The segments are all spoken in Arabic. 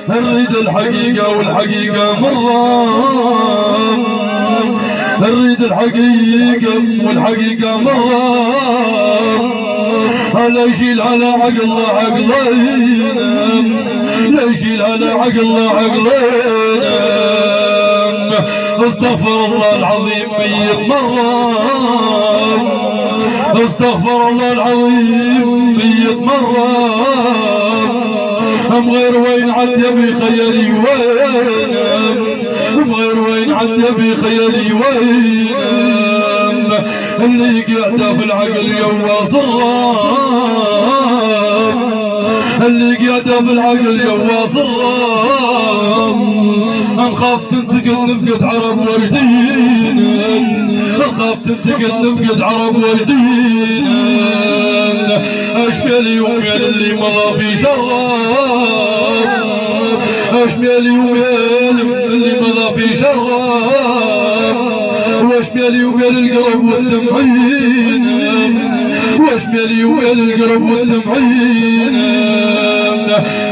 نريد الحقيقة والحقيقة مرة، نريد الحقيقة والحقيقة مرة، لا يشيل على عقله عقلين، لا يشيل على عقله عقلين. استغفر الله العظيم 100 مرة، استغفر الله العظيم 100 مرة. غير وين عد يبي خيالي وين، غير وين عد يبي خيالي وين. اللي قاعده في العقل يواص الرام، اللي قاعده في العقل يواص الرام. نخاف تنتقل نفقد عرب والدين، نخاف تنتقل نفقد عرب والدين. اشبه اليومين اللي مضى في شراب، اشبه اليومين اللي مضى في شراب. واشبه اليومين القلب والتمعين، واشبه اليومين القلب والتمعين.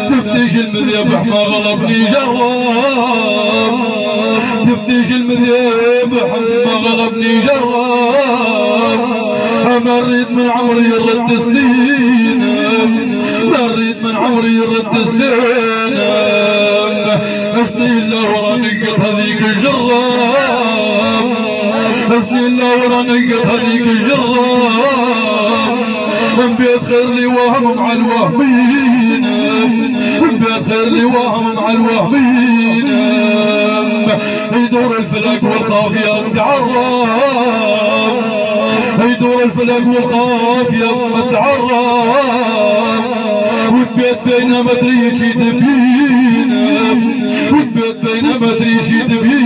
تفتيش المذيب ما غلبني جراب، تفتيش المذيب ما غلبني جراب. مريت من عمري الرد سنين، مريت من عمري الرد سنين. اسني الله ورا نقط هذيك الجراب، اسني الله ورا نقط هذيك الجراب. من بيت خير لي وهم مع الوهمين، من بيت خير لي وهم مع الوهمين. يدور الفلك والخافية تعرف، يدور الفلك والخافية تعرف. والبيت بين ما تريد شي تبين، والبيت بين ما تريد شي تبين.